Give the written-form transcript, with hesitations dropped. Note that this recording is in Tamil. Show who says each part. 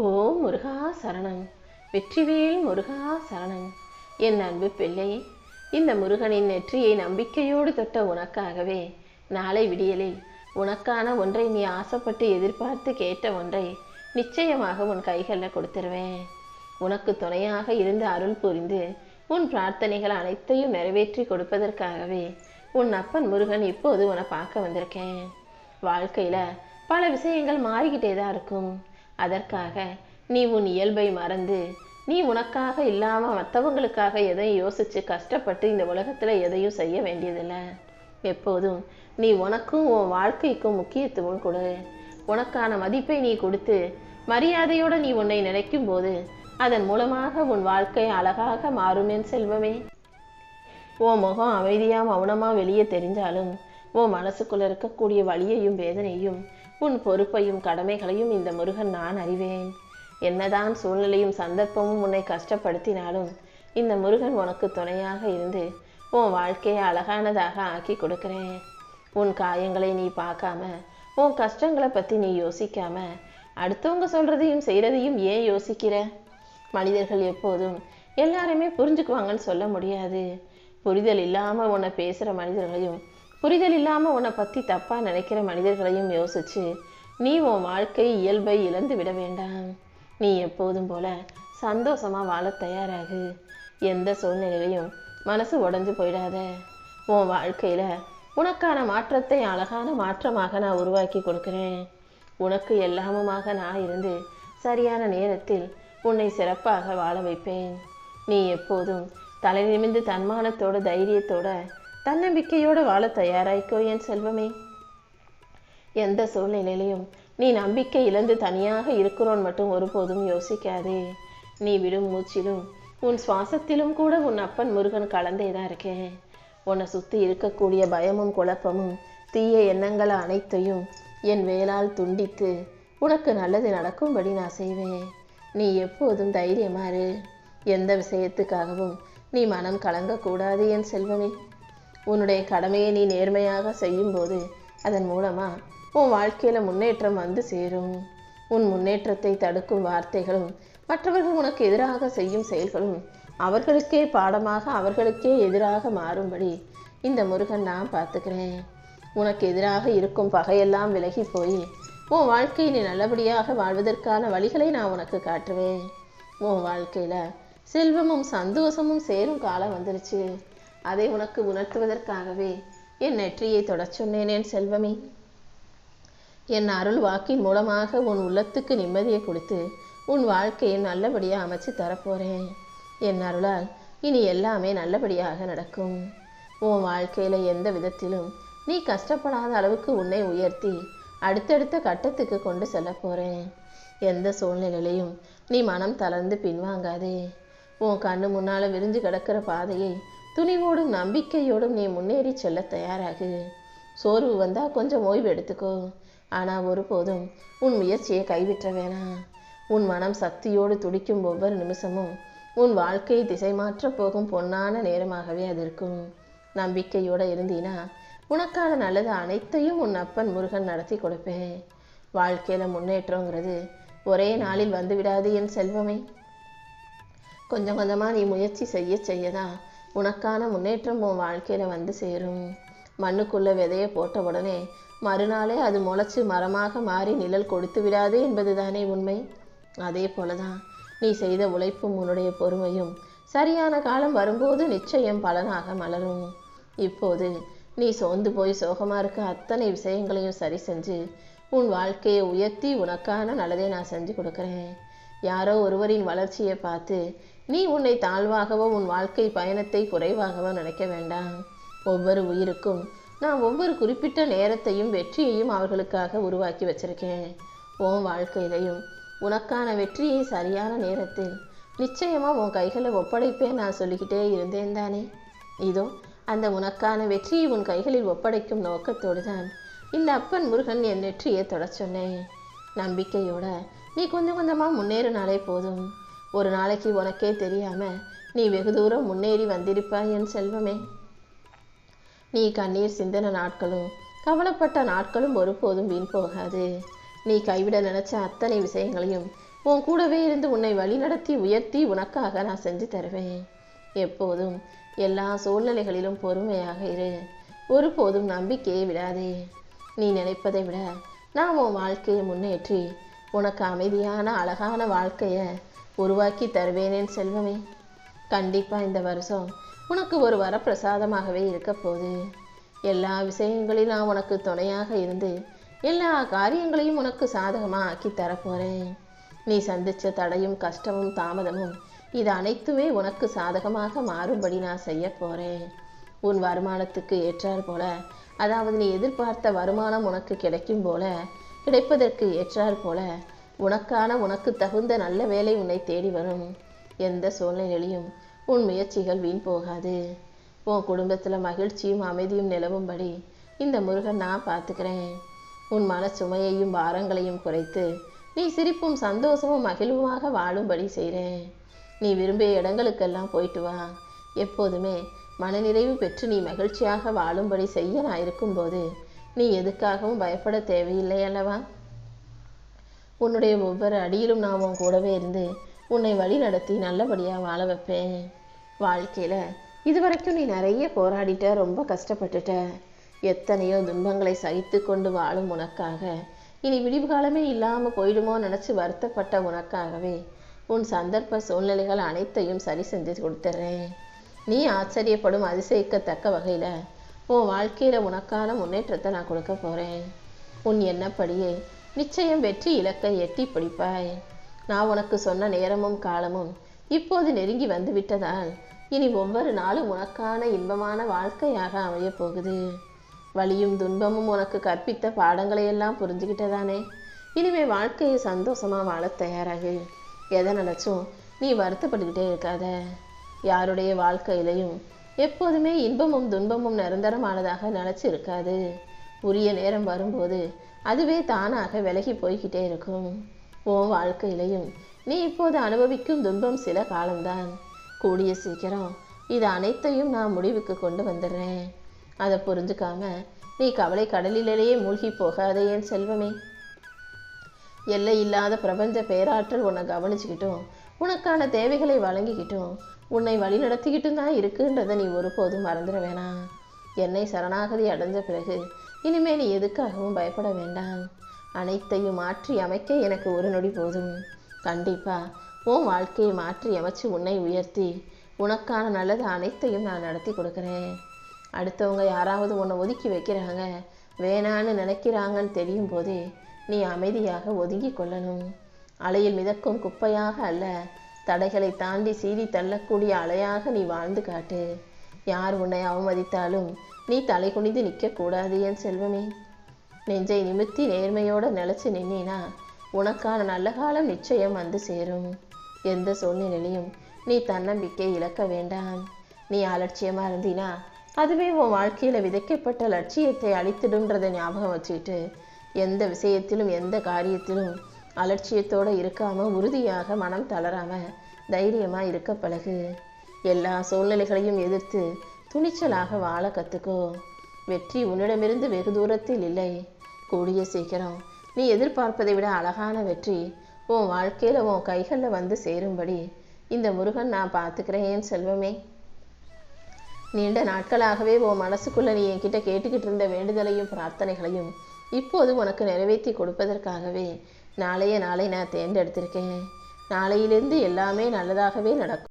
Speaker 1: ஓம் முருகா சரணம். வெற்றிவேல் முருகா சரணம். என் அன்பு பிள்ளையே, இந்த முருகனின் நெற்றியை நம்பிக்கையோடு தொட்ட உனக்காகவே நாளை விடியலில் உனக்கான ஒன்றை நீ ஆசைப்பட்டு எதிர்பார்த்து கேட்ட ஒன்றை நிச்சயமாக உன் கைகளில் கொடுத்துருவேன். உனக்கு துணையாக இருந்து அருள் புரிந்து உன் பிரார்த்தனைகள் அனைத்தையும் நிறைவேற்றி கொடுப்பதற்காகவே உன் அப்பன் முருகன் இப்போது உன்னை பார்க்க வந்திருக்கேன். வாழ்க்கையில பல விஷயங்கள் மாறிக்கிட்டே தான் இருக்கும். அதற்காக நீ உன் இயல்பை மறந்து நீ உனக்காக இல்லாம மற்றவங்களுக்காக எதையும் யோசிச்சு கஷ்டப்பட்டு இந்த உலகத்துல எதையும் செய்ய வேண்டியதில்லை. எப்போதும் நீ உனக்கும் உன் வாழ்க்கைக்கும் முக்கியத்துவம் கொடு. உனக்கான மதிப்பை நீ கொடுத்து மரியாதையோட நீ உன்னை நினைக்கும் போது அதன் மூலமாக உன் வாழ்க்கை அழகாக மாறும் என் செல்வமே. உன் முகம் அமைதியா மௌனமா வெளியே தெரிஞ்சாலும் உன் மனசுக்குள்ள இருக்கக்கூடிய வலியையும் வேதனையும் உன் பொறுப்பையும் கடமைகளையும் இந்த முருகன் நான் அறிவேன். என்னதான் சூழ்நிலையும் சந்தர்ப்பமும் உன்னை கஷ்டப்படுத்தினாலும் இந்த முருகன் உனக்கு துணையாக இருந்து உன் வாழ்க்கையை அழகானதாக ஆக்கி கொடுக்கிறேன். உன் காயங்களை நீ பார்க்காம உன் கஷ்டங்களை பற்றி நீ யோசிக்காம அடுத்தவங்க சொல்றதையும் செய்யறதையும் ஏன் யோசிக்கிற? மனிதர்கள் எப்போதும் எல்லாருமே புரிஞ்சுக்குவாங்கன்னு சொல்ல முடியாது. புரிதல் இல்லாமல் உன்னை பேசுகிற மனிதர்களையும் புரிதல் இல்லாமல் உன்னை பற்றி தப்பாக நினைக்கிற மனிதர்களையும் யோசிச்சு நீ உன் வாழ்க்கை இயல்பை இழந்து விட வேண்டாம். நீ எப்போதும் போல சந்தோஷமாக வாழ தயாராகு. எந்த சூழ்நிலையிலையும் மனசு உடஞ்சு போயிடாத. உன் வாழ்க்கையில் உனக்கான மாற்றத்தை அழகான மாற்றமாக நான் உருவாக்கி கொடுக்குறேன். உனக்கு எல்லாமுமாக நான் இருந்து சரியான நேரத்தில் உன்னை சிறப்பாக வாழ வைப்பேன். நீ எப்போதும் தலை நிமிர்ந்து தன்மானத்தோட தைரியத்தோட தன்னம்பிக்கையோடு வாழ தயாராய்க்கோ என் செல்வமே. எந்த சூழ்நிலையிலையும் நீ நம்பிக்கை இழந்து தனியாக இருக்கிறோன்னு மட்டும் ஒருபோதும் யோசிக்காதே. நீ விடும் மூச்சிலும் உன் சுவாசத்திலும் கூட உன் அப்பன் முருகன் கலந்தே தான் இருக்கேன். உன்னை சுற்றி இருக்கக்கூடிய பயமும் குழப்பமும் தீய எண்ணங்கள் அனைத்தையும் என் வேளால் துண்டித்து உனக்கு நல்லது நடக்கும்படி நான் செய்வேன். நீ எப்போதும் தைரியமாறு. எந்த விஷயத்துக்காகவும் நீ மனம் கலங்கக்கூடாது என் செல்வமே. உன்னுடைய கடமையை நீ நேர்மையாக செய்யும்போது அதன் மூலமா உன் வாழ்க்கையில முன்னேற்றம் வந்து சேரும். உன் முன்னேற்றத்தை தடுக்கும் வார்த்தைகளும் மற்றவர்கள் உனக்கு எதிராக செய்யும் செயல்களும் அவர்களுக்கே பாடமாக அவர்களுக்கே எதிராக மாறும்படி இந்த முருகன் நான் பார்த்துக்கிறேன். உனக்கு எதிராக இருக்கும் பகையெல்லாம் விலகி போய் உன் வாழ்க்கையை நீ நல்லபடியாக வாழ்வதற்கான வழிகளை நான் உனக்கு காட்டுவேன். உன் வாழ்க்கையில செல்வமும் சந்தோஷமும் சேரும் காலம் வந்துருச்சு. அதை உனக்கு உணர்த்துவதற்காகவே என் நெற்றியை தொடச் சொன்னேன் என் செல்வமே. என் அருள் வாக்கின் மூலமாக உன் உள்ளத்துக்கு நிம்மதியை கொடுத்து உன் வாழ்க்கையை நல்லபடியாக அமைச்சு தரப்போறேன். என் அருளால் இனி எல்லாமே நல்லபடியாக நடக்கும். உன் வாழ்க்கையில எந்த விதத்திலும் நீ கஷ்டப்படாத அளவுக்கு உன்னை உயர்த்தி அடுத்தடுத்த கட்டத்துக்கு கொண்டு செல்ல போறேன். எந்த சூழ்நிலையிலையும் நீ மனம் தளர்ந்து பின்வாங்காதே. உன் கண்ணு முன்னால விரிஞ்சு கிடக்கிற பாதையை துணிவோடும் நம்பிக்கையோடும் நீ முன்னேறி செல்ல தயாராகு. சோர்வு வந்தா கொஞ்சம் ஓய்வு எடுத்துக்கோ. ஆனா ஒருபோதும் உன் முயற்சியை கைவிட்ட வேணாம். உன் மனம் சக்தியோடு துடிக்கும் ஒவ்வொரு நிமிஷமும் உன் வாழ்க்கையை திசை மாற்ற போகும் பொன்னான நேரமாகவே அது இருக்கும். நம்பிக்கையோட இருந்தீனா உனக்கான நல்லது அனைத்தையும் உன் அப்பன் முருகன் நடத்தி கொடுப்பேன். வாழ்க்கையில முன்னேற்றங்கிறது ஒரே நாளில் வந்து விடாது என் செல்வமே. கொஞ்சம் கொஞ்சமா நீ முயற்சி செய்யதான் உனக்கான முன்னேற்றம் உன் வாழ்க்கையில வந்து சேரும். மண்ணுக்குள்ள விதைய போட்ட உடனே மறுநாளே அது முளைச்சு மரமாக மாறி நிழல் கொடுத்து விடாது என்பதுதானே உண்மை. அதே போலதான் நீ செய்த உழைப்பும் உன்னுடைய பொறுமையும் சரியான காலம் வரும்போது நிச்சயம் பலனாக மலரும். இப்போது நீ சோர்ந்து போய் சோகமா இருக்க அத்தனை விஷயங்களையும் சரி செஞ்சு உன் வாழ்க்கையை உயர்த்தி உனக்கான நல்லதை நான் செஞ்சு கொடுக்குறேன். யாரோ ஒருவரின் வளர்ச்சியை பார்த்து நீ உன்னை தாழ்வாகவோ உன் வாழ்க்கை பயணத்தை குறைவாகவோ நினைக்க வேண்டாம். ஒவ்வொரு உயிருக்கும் நான் ஒவ்வொரு குறிப்பிட்ட நேரத்தையும் வெற்றியையும் அவர்களுக்காக உருவாக்கி வச்சிருக்கேன். உன் வாழ்க்கையிலையும் உனக்கான வெற்றியை சரியான நேரத்தில் நிச்சயமா உன் கைகளை ஒப்படைப்பேன் நான் சொல்லிக்கிட்டே இருந்தேன் தானே. இதோ அந்த உனக்கான வெற்றியை உன் கைகளில் ஒப்படைக்கும் நோக்கத்தோடு தான் இந்த அப்பன் முருகன் என் வெற்றியை தொடச் சொன்னேன். நம்பிக்கையோட நீ கொஞ்சம் கொஞ்சமா முன்னேறினாலே போதும். ஒரு நாளைக்கு உனக்கே தெரியாம நீ வெகு தூரம் முன்னேறி வந்திருப்பாய் என் செல்வமே. நீ கண்ணீர் சிந்தின நாட்களும் கவலைப்பட்ட நாட்களும் ஒருபோதும் வீண் போகாது. நீ கைவிட நினைச்ச அத்தனை விஷயங்களையும் உன் கூடவே இருந்து உன்னை வழிநடத்தி உயர்த்தி உனக்காக நான் செஞ்சு தருவேன். எப்போதும் எல்லா சூழ்நிலைகளிலும் பொறுமையாக இரு. ஒருபோதும் நம்பிக்கையை விடாதே. நீ நினைப்பதை விட நான் உன் வாழ்க்கையை முன்னேற்றி உனக்கு அமைதியான அழகான வாழ்க்கையை உருவாக்கி தருவேனேன் செல்வமே. கண்டிப்பாக இந்த வருஷம் உனக்கு ஒரு வரப்பிரசாதமாகவே இருக்க போகுது. எல்லா விஷயங்களிலும் நான் உனக்கு துணையாக இருந்து எல்லா காரியங்களையும் உனக்கு சாதகமாக ஆக்கி தரப்போகிறேன். நீ சந்தித்த தடையும் கஷ்டமும் தாமதமும் இது அனைத்துமே உனக்கு சாதகமாக மாறும்படி நான் செய்ய போகிறேன். உன் வருமானத்துக்கு ஏற்றார் போல, அதாவது நீ எதிர்பார்த்த வருமானம் உனக்கு கிடைக்கும் போல, கிடைப்பதற்கு ஏற்றார் போல உனக்கு தகுந்த நல்ல வேலை உன்னை தேடி வரும். எந்த சூழ்நிலையிலையும் உன் முயற்சிகள் வீண் போகாது. உன் குடும்பத்தில் மகிழ்ச்சியும் அமைதியும் நிலவும்படி இந்த முருகன் நான் பார்த்துக்கிறேன். உன் மன சுமையையும் பாரங்களையும் குறைத்து நீ சிரிப்பும் சந்தோஷமும் மகிழ்வுமாக வாழும்படி செய்கிறேன். நீ விரும்பிய இடங்களுக்கெல்லாம் போயிட்டு வா. எப்போதுமே மனநிறைவு பெற்று நீ மகிழ்ச்சியாக வாழும்படி செய்ய நான் இருக்கும்போது நீ எதுக்காகவும் பயப்பட தேவையில்லை அல்லவா? உன்னுடைய ஒவ்வொரு அடியிலும் நான் உன் கூடவே இருந்து உன்னை வழி நடத்தி நல்லபடியாக வாழ வைப்பேன். வாழ்க்கையில் இதுவரைக்கும் நீ நிறைய போராடிட்ட, ரொம்ப கஷ்டப்பட்டுட்ட. எத்தனையோ துன்பங்களை சகித்து கொண்டு வாழும் உனக்காக, இனி விடிவு காலமே இல்லாமல் போயிடுமோ நினச்சி வருத்தப்பட்ட உனக்காகவே உன் சந்தர்ப்ப சூழ்நிலைகள் அனைத்தையும் சரி செஞ்சு கொடுத்துட்றேன். நீ ஆச்சரியப்படும் அதிசயிக்கத்தக்க வகையில் உன் வாழ்க்கையில் உனக்கான முன்னேற்றத்தை நான் கொடுக்க போகிறேன். உன் எண்ணப்படியே நிச்சயம் வெற்றி இலக்கை எட்டி பிடிப்பாய். நான் உனக்கு சொன்ன நேரமும் காலமும் இப்போது நெருங்கி வந்து விட்டதால் இனி ஒவ்வொரு நாளும் உனக்கான இன்பமான வாழ்க்கையாக அமையப் போகுது. வலியும் துன்பமும் உனக்கு கற்பித்த பாடங்களை எல்லாம் புரிஞ்சுக்கிட்டதானே? இனிமே வாழ்க்கையை சந்தோஷமாக வாழ தயாராகு. எதை நினச்சும் நீ வருத்தப்பட்டுக்கிட்டே இருக்காத. யாருடைய வாழ்க்கையிலையும் எப்போதுமே இன்பமும் துன்பமும் நிரந்தரமானதாக நினச்சி இருக்காது. உரிய நேரம் வரும்போது அதுவே தானாக விலகி போய்கிட்டே இருக்கும். உன் வாழ்க்கையிலையும் நீ இப்போது அனுபவிக்கும் துன்பம் சில காலம்தான். கூடிய சீக்கிரம் இது அனைத்தையும் நான் முடிவுக்கு கொண்டு வந்துடுறேன். அதை புரிஞ்சுக்காம நீ கவலை கடலிலேயே மூழ்கி போகாதே என் செல்வமே. எல்லை இல்லாத பிரபஞ்ச பேராற்றல் உன்னை கவனிச்சுக்கிட்டும் உனக்கான தேவைகளை வழங்கிக்கிட்டும் உன்னை வழி நடத்திக்கிட்டும் தான் இருக்குன்றதை நீ ஒருபோதும் மறந்துட வேணாம். என்னை சரணாகதி அடைஞ்ச பிறகு இனிமேல் நீ எதுக்காகவும் பயப்பட வேண்டாம். அனைத்தையும் மாற்றி அமைக்க எனக்கு ஒரு நொடி போதும். கண்டிப்பாக உன் வாழ்க்கையை மாற்றி அமைச்சு உன்னை உயர்த்தி உனக்கான நல்லது அனைத்தையும் நான் நடத்தி கொடுக்குறேன். அடுத்தவங்க யாராவது உன்னை ஒதுக்கி வைக்கிறாங்க, வேணான்னு நினைக்கிறாங்கன்னு தெரியும் போதே நீ அமைதியாக ஒதுங்கி கொள்ளணும். அலையில் மிதக்கும் குப்பையாக அல்ல, தடைகளை தாண்டி சீறி தள்ளக்கூடிய அலையாக நீ வாழ்ந்து காட்டு. யார் உன்னை அவமதித்தாலும் நீ தலை குனிந்து நிற்கக்கூடாது என் செல்வமே. நெஞ்சை நிமித்தி நேர்மையோடு நிலச்சி நின்னா உனக்கான நல்ல காலம் நிச்சயம் வந்து சேரும். எந்த சூழ்நிலையிலையும் நீ தன்னம்பிக்கை இழக்க வேண்டாம். நீ அலட்சியமாக இருந்தினா அதுவே உன் வாழ்க்கையில் விதைக்கப்பட்ட லட்சியத்தை அழித்திடுன்றதை ஞாபகம் வச்சுக்கிட்டு எந்த விஷயத்திலும் எந்த காரியத்திலும் அலட்சியத்தோடு இருக்காமல் உறுதியாக மனம் தளராமல் தைரியமாக இருக்க பழகு. எல்லா சூழ்நிலைகளையும் எதிர்த்து துணிச்சலாக வாழ கற்றுக்கோ. வெற்றி உன்னிடமிருந்து வெகு தூரத்தில் இல்லை. கூடிய சீக்கிரம் நீ எதிர்பார்ப்பதை விட அழகான வெற்றி உன் வாழ்க்கையில் உன் கைகளில் வந்து சேரும்படி இந்த முருகன் நான் பார்த்துக்கிறேன் என் செல்வமே. நீண்ட நாட்களாகவே உன் மனசுக்குள்ளே நீ என்கிட்ட கேட்டுக்கிட்டு இருந்த வேண்டுதலையும் பிரார்த்தனைகளையும் இப்போது உனக்கு நிறைவேற்றி கொடுப்பதற்காகவே நாளை நான் தேர்ந்தெடுத்திருக்கேன். நாளையிலிருந்து எல்லாமே நல்லதாகவே நடக்கும்.